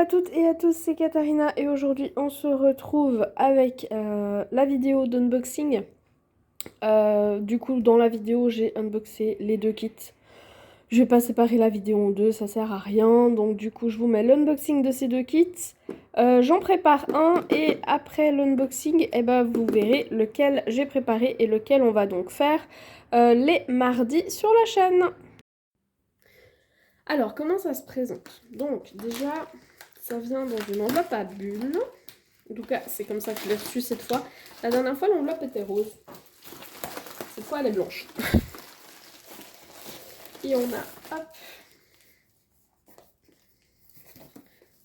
à toutes et à tous, c'est Katharina et aujourd'hui on se retrouve avec la vidéo d'unboxing. Du coup dans la vidéo j'ai unboxé les deux kits. Je vais pas séparer la vidéo en deux, ça sert à rien. Donc du coup je vous mets l'unboxing de ces deux kits. J'en prépare un et après l'unboxing, vous verrez lequel j'ai préparé et lequel on va donc faire les mardis sur la chaîne. Alors comment ça se présente? Donc déjà... ça vient dans une enveloppe à bulles. En tout cas, c'est comme ça que je l'ai reçu cette fois. La dernière fois, l'enveloppe était rose. Cette fois, elle est blanche. Et on a, hop,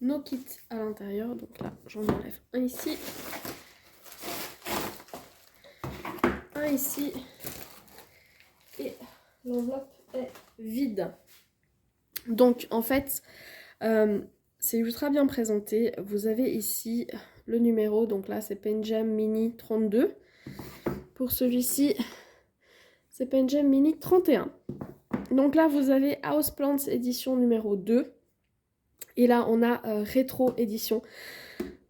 nos kits à l'intérieur. Donc là, j'en enlève un ici. Un ici. Et l'enveloppe est vide. Donc, en fait, c'est ultra bien présenté. Vous avez ici le numéro. Donc là, c'est Pen Jam Mini 32. Pour celui-ci, c'est Pen Jam Mini 31. Donc là, vous avez Houseplants édition numéro 2. Et là, on a Rétro édition.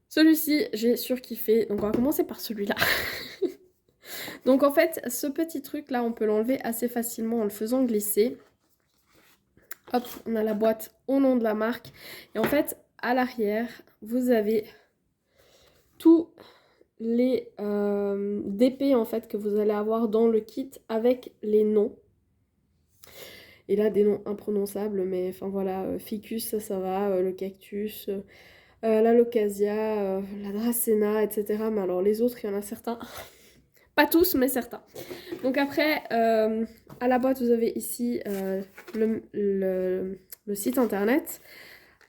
Celui-ci, j'ai surkiffé. Donc on va commencer par celui-là. Donc en fait, ce petit truc-là, on peut l'enlever assez facilement en le faisant glisser. Hop, on a la boîte au nom de la marque. Et en fait, à l'arrière, vous avez tous les DP en fait, que vous allez avoir dans le kit avec les noms. Et là, des noms imprononçables, mais enfin voilà, Ficus, ça va, le cactus, la Locasia, la Dracena, etc. Mais alors les autres, il y en a certains, pas tous, mais certains. Donc après, à la boîte, vous avez ici le site internet.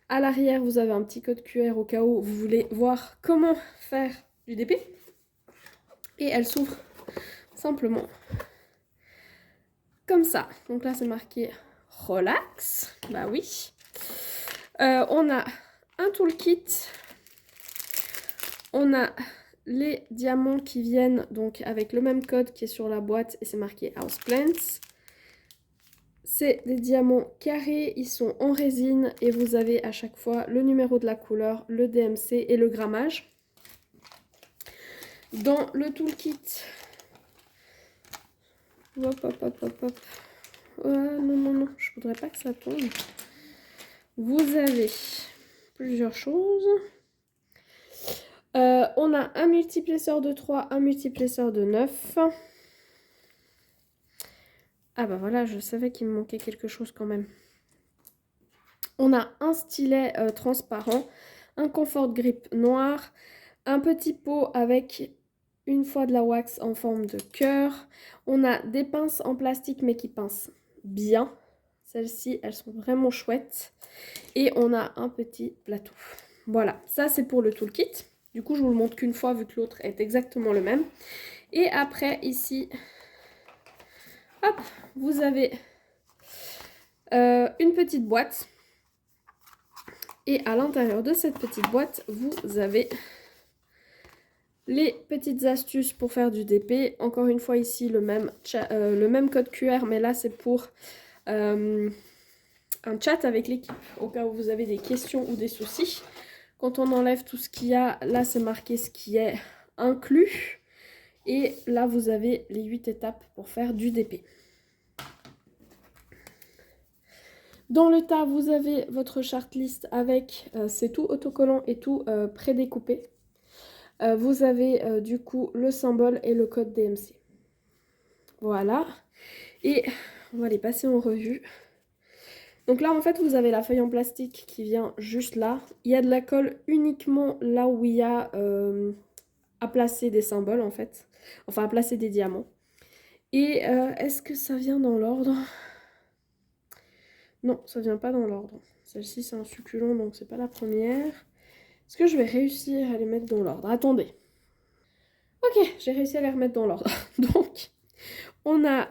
À l'arrière, vous avez un petit code QR au cas où vous voulez voir comment faire du DP. Et elle s'ouvre simplement comme ça. Donc là, c'est marqué relax. Bah oui. On a un toolkit. On a les diamants qui viennent donc avec le même code qui est sur la boîte et c'est marqué Houseplants. C'est des diamants carrés, ils sont en résine et vous avez à chaque fois le numéro de la couleur, le DMC et le grammage. Dans le toolkit, hop, hop, hop, hop, hop. Non, non, non, je voudrais pas que ça tombe. Vous avez plusieurs choses. On a un multiplesseur de 3, un multiplesseur de 9. Ah bah voilà, je savais qu'il me manquait quelque chose quand même. On a un stylet transparent, un comfort grip noir, un petit pot avec une fois de la wax en forme de cœur. On a des pinces en plastique mais qui pincent bien. Celles-ci, elles sont vraiment chouettes. Et on a un petit plateau. Voilà, ça c'est pour le toolkit. Du coup, je vous le montre qu'une fois vu que l'autre est exactement le même. Et après, ici, hop, vous avez une petite boîte. Et à l'intérieur de cette petite boîte, vous avez les petites astuces pour faire du DP. Encore une fois, ici, le même code QR, mais là, c'est pour un chat avec l'équipe, au cas où vous avez des questions ou des soucis. Quand on enlève tout ce qu'il y a, là, c'est marqué ce qui est inclus. Et là, vous avez les 8 étapes pour faire du DP. Dans le tas, vous avez votre chartlist avec, c'est tout autocollant et tout prédécoupé. Vous avez du coup le symbole et le code DMC. Voilà. Et on va les passer en revue. Donc là, en fait, vous avez la feuille en plastique qui vient juste là. Il y a de la colle uniquement là où il y a à placer des symboles, en fait. Enfin, à placer des diamants. Et est-ce que ça vient dans l'ordre? Non, ça vient pas dans l'ordre. Celle-ci, c'est un succulent, donc c'est pas la première. Est-ce que je vais réussir à les mettre dans l'ordre? Attendez. Ok, j'ai réussi à les remettre dans l'ordre. Donc, on a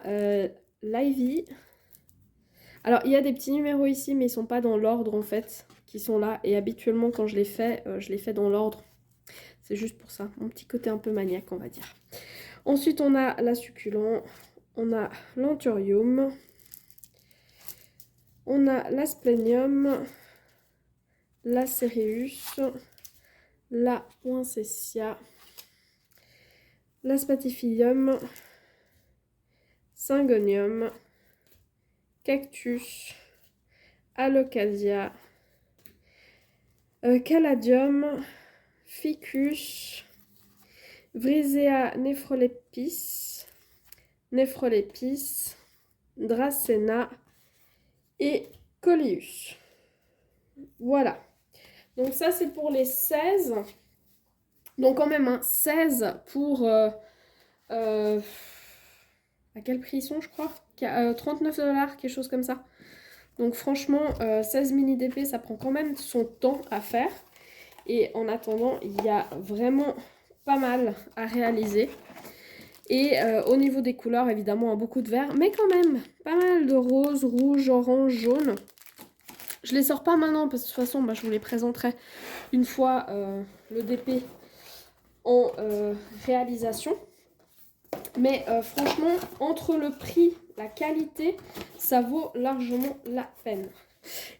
l'Ivy. Alors, il y a des petits numéros ici, mais ils sont pas dans l'ordre, en fait, qui sont là. Et habituellement, quand je les fais dans l'ordre. C'est juste pour ça. Mon petit côté un peu maniaque, on va dire. Ensuite, on a la succulent. On a l'anthurium. On a l'asplenium. la Céréus, la Poinsettia, la Spathiphyllum, Syngonium, Cactus, Alocasia, Caladium, Ficus, Vrisea nephrolepis, Dracena et Coleus. Voilà. Donc ça c'est pour les 16. Donc quand même, hein, 16 pour... à quel prix ils sont, je crois 39 $, quelque chose comme ça. Donc franchement, 16 mini DP, ça prend quand même son temps à faire. Et en attendant, il y a vraiment pas mal à réaliser. Et au niveau des couleurs, évidemment, beaucoup de vert, mais quand même, pas mal de rose, rouge, orange, jaune. Je les sors pas maintenant, parce que de toute façon, bah, je vous les présenterai une fois le DP en réalisation. Mais franchement, entre le prix, la qualité, ça vaut largement la peine.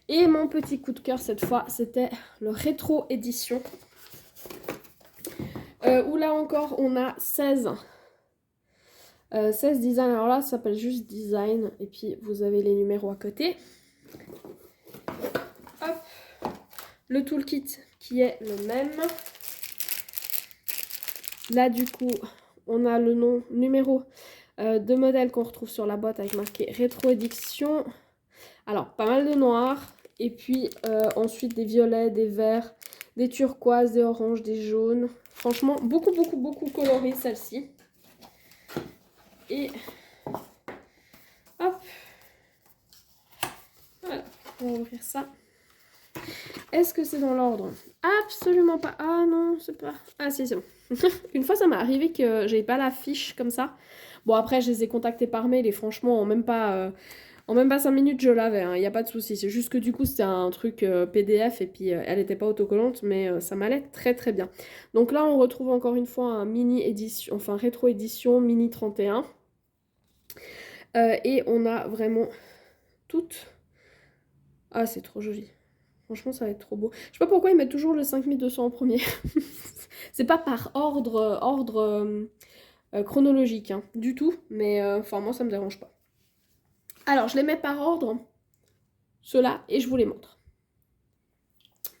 Et mon petit coup de cœur cette fois, c'était le rétro édition. Où là encore, on a 16 designs. Alors là, ça s'appelle juste design. Et puis, vous avez les numéros à côté. Hop. Le toolkit qui est le même. Là, du coup, on a le numéro de modèle qu'on retrouve sur la boîte avec marqué rétro édition. Alors, pas mal de noir. Et puis, ensuite, des violets, des verts, des turquoises, des oranges, des jaunes. Franchement, beaucoup colorées, celle-ci. Et hop, voilà, on va ouvrir ça. Est-ce que c'est dans l'ordre? Absolument pas. Ah non, c'est pas... Ah si, c'est bon. Une fois, ça m'est arrivé que j'avais pas la fiche comme ça. Bon, après, je les ai contactés par mail et franchement, en même pas 5 minutes, je l'avais. Il n'y a pas de souci. C'est juste que du coup, c'était un truc PDF et puis elle n'était pas autocollante, mais ça m'allait très bien. Donc là, on retrouve encore une fois un mini édition, enfin rétro édition mini 31. Et on a vraiment toutes... Ah, c'est trop joli. Franchement, ça va être trop beau. Je sais pas pourquoi ils mettent toujours le 5200 en premier. C'est pas par ordre chronologique, hein, du tout. Mais enfin, moi, ça me dérange pas. Alors, je les mets par ordre, ceux-là, et je vous les montre.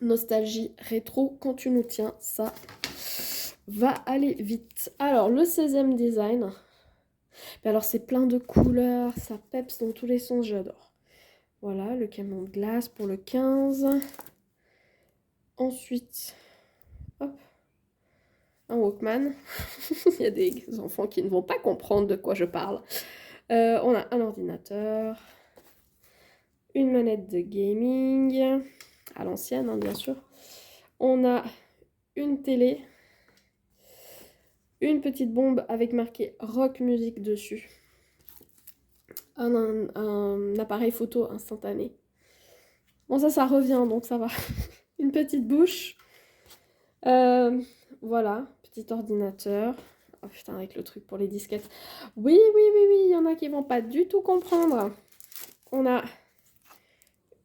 Nostalgie rétro, quand tu nous tiens, ça va aller vite. Alors, le 16e design... Mais alors c'est plein de couleurs, ça peps dans tous les sens, j'adore. Voilà, le camion de glace pour le 15. Ensuite, hop, un Walkman. Il y a des enfants qui ne vont pas comprendre de quoi je parle. On a un ordinateur, une manette de gaming, à l'ancienne, hein, bien sûr. On a une télé, une petite bombe avec marqué rock music dessus. Un appareil photo instantané. Bon, ça revient, donc ça va. Une petite bouche. Voilà, petit ordinateur. Oh putain, avec le truc pour les disquettes. Oui, il y en a qui vont pas du tout comprendre. On a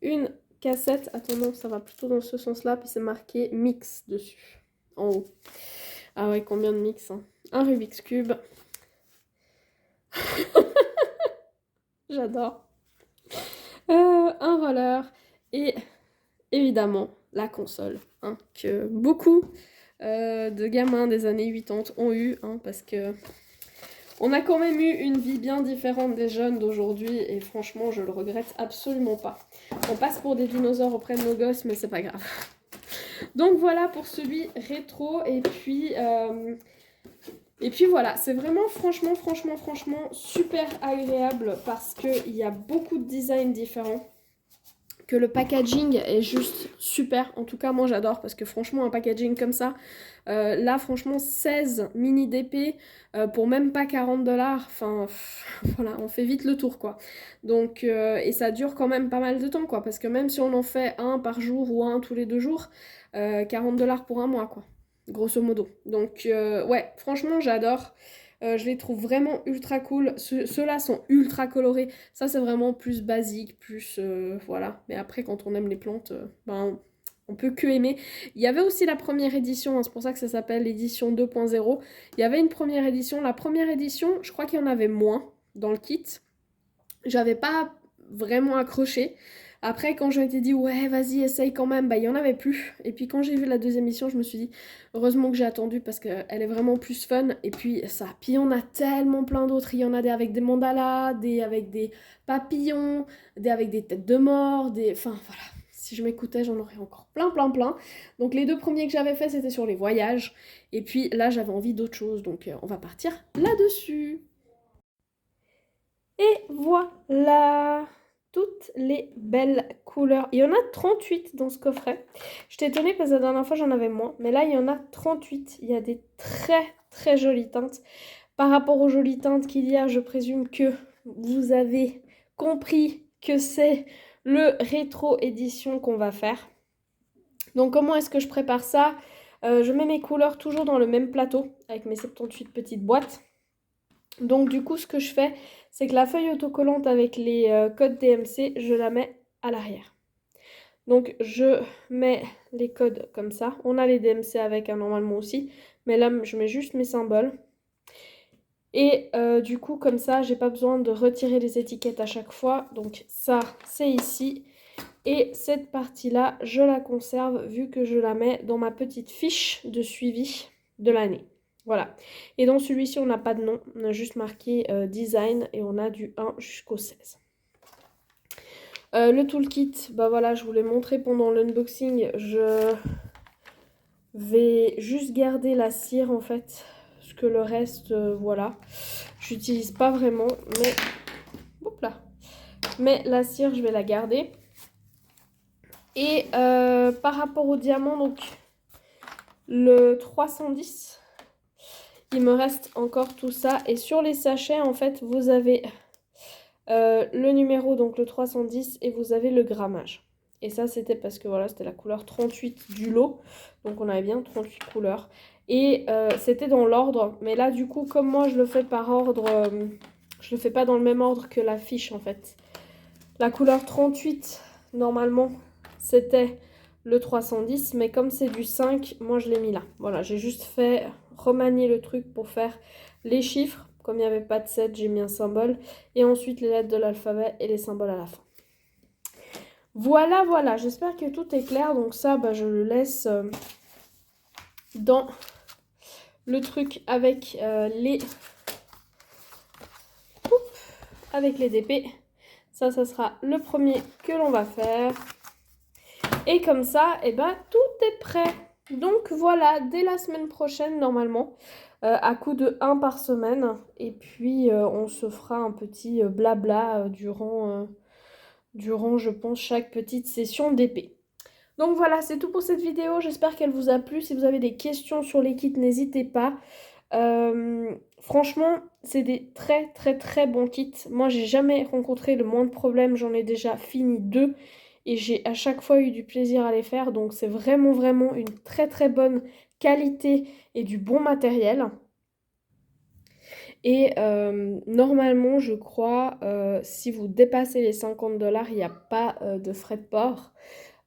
une cassette. Attends, non, ça va plutôt dans ce sens-là. Puis c'est marqué mix dessus, en haut. Ah ouais, combien de mix, hein. Un Rubik's Cube. J'adore. Un roller. Et évidemment, la console, hein, que beaucoup de gamins des années 80 ont eu, hein, parce que on a quand même eu une vie bien différente des jeunes d'aujourd'hui, et franchement, je le regrette absolument pas. On passe pour des dinosaures auprès de nos gosses, mais c'est pas grave. Donc voilà pour celui rétro, et puis voilà, c'est vraiment franchement super agréable parce qu'il y a beaucoup de designs différents. Que le packaging est juste super. En tout cas, moi j'adore parce que franchement, un packaging comme ça, là franchement 16 mini DP pour même pas 40 $. Enfin, voilà, on fait vite le tour quoi. Donc, et ça dure quand même pas mal de temps quoi. Parce que même si on en fait un par jour ou un tous les 2 jours, 40 $ pour un mois quoi. Grosso modo. Donc, ouais, franchement, j'adore. Je les trouve vraiment ultra cool. Ceux-là sont ultra colorés. Ça, c'est vraiment plus basique, plus... voilà. Mais après, quand on aime les plantes, ben, On peut que aimer. Il y avait aussi la première édition, hein, c'est pour ça que ça s'appelle l'édition 2.0. Il y avait une première édition. La première édition, je crois qu'il y en avait moins dans le kit. J'avais pas vraiment accroché. Après, quand je m'étais dit, ouais, vas-y, essaye quand même, bah, il y en avait plus. Et puis, quand j'ai vu la deuxième édition, je me suis dit, heureusement que j'ai attendu parce qu'elle est vraiment plus fun. Et puis, ça. Puis, on a tellement plein d'autres. Il y en a des avec des mandalas, des avec des papillons, des avec des têtes de mort, des. Enfin, voilà. Si je m'écoutais, j'en aurais encore plein, plein, plein. Donc, les 2 premiers que j'avais fait, c'était sur les voyages. Et puis, là, j'avais envie d'autre chose. Donc, on va partir là-dessus. Et voilà, toutes les belles couleurs. Il y en a 38 dans ce coffret. J'étais étonnée parce que la dernière fois j'en avais moins. Mais là il y en a 38. Il y a des très très jolies teintes. Par rapport aux jolies teintes qu'il y a, je présume que vous avez compris que c'est le rétro édition qu'on va faire. Donc comment est-ce que je prépare ça? Je mets mes couleurs toujours dans le même plateau avec mes 78 petites boîtes. Donc du coup, ce que je fais, c'est que la feuille autocollante avec les codes DMC, je la mets à l'arrière. Donc je mets les codes comme ça. On a les DMC avec, hein, normalement aussi. Mais là, je mets juste mes symboles. Et du coup, comme ça, j'ai pas besoin de retirer les étiquettes à chaque fois. Donc ça, c'est ici. Et cette partie-là, je la conserve vu que je la mets dans ma petite fiche de suivi de l'année. Voilà. Et dans celui-ci, on n'a pas de nom. On a juste marqué design et on a du 1 jusqu'au 16. Le toolkit, bah voilà, je vous l'ai montré pendant l'unboxing. Je vais juste garder la cire en fait. Parce que le reste, voilà. J'utilise pas vraiment. Mais, hop là. Mais la cire, je vais la garder. Et par rapport au diamant, donc le 310, il me reste encore tout ça. Et sur les sachets, en fait, vous avez le numéro, donc le 310, et vous avez le grammage. Et ça, c'était parce que voilà, c'était la couleur 38 du lot. Donc on avait bien 38 couleurs. Et c'était dans l'ordre. Mais là, du coup, comme moi, je le fais par ordre, je le fais pas dans le même ordre que la fiche, en fait. La couleur 38, normalement, c'était le 310, mais comme c'est du 5, moi je l'ai mis là. Voilà, j'ai juste fait remanier le truc pour faire les chiffres. Comme il n'y avait pas de 7, j'ai mis un symbole. Et ensuite les lettres de l'alphabet et les symboles à la fin. Voilà, voilà, j'espère que tout est clair. Donc ça, bah, je le laisse dans le truc avec avec les DP. Ça sera le premier que l'on va faire. Et comme ça, eh ben, tout est prêt. Donc voilà, dès la semaine prochaine, normalement, à coup de 1 par semaine. Et puis, on se fera un petit blabla durant, je pense, chaque petite session d'épée. Donc voilà, c'est tout pour cette vidéo. J'espère qu'elle vous a plu. Si vous avez des questions sur les kits, n'hésitez pas. Franchement, c'est des très très très bons kits. Moi, j'ai jamais rencontré le moins de problèmes. J'en ai déjà fini 2 et j'ai à chaque fois eu du plaisir à les faire. Donc, c'est vraiment vraiment une très très bonne qualité et du bon matériel. Et normalement, je crois, si vous dépassez les 50 $, il n'y a pas de frais de port.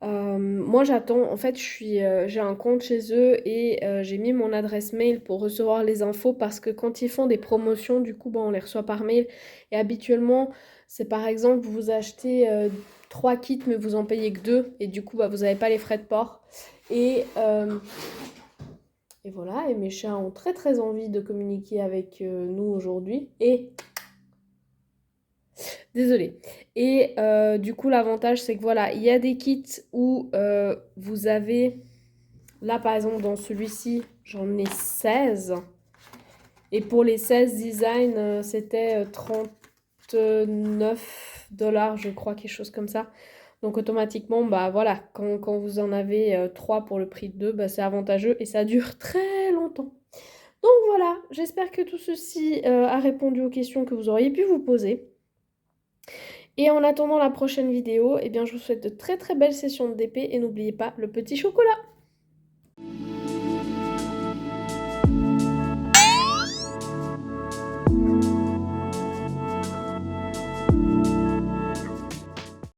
Moi j'attends, en fait j'ai un compte chez eux et j'ai mis mon adresse mail pour recevoir les infos parce que quand ils font des promotions, du coup on les reçoit par mail et habituellement c'est par exemple vous achetez 3 kits mais vous en payez que 2 et du coup vous n'avez pas les frais de port et voilà, et mes chats ont très très envie de communiquer avec nous aujourd'hui et désolée. Et du coup, l'avantage, c'est que voilà, il y a des kits où vous avez, là par exemple, dans celui-ci, j'en ai 16. Et pour les 16 designs, c'était 39 $, je crois, quelque chose comme ça. Donc automatiquement, bah voilà, quand vous en avez 3 pour le prix de 2, bah, c'est avantageux et ça dure très longtemps. Donc voilà, j'espère que tout ceci a répondu aux questions que vous auriez pu vous poser. Et en attendant la prochaine vidéo, eh bien, je vous souhaite de très très belles sessions de DP et n'oubliez pas le petit chocolat.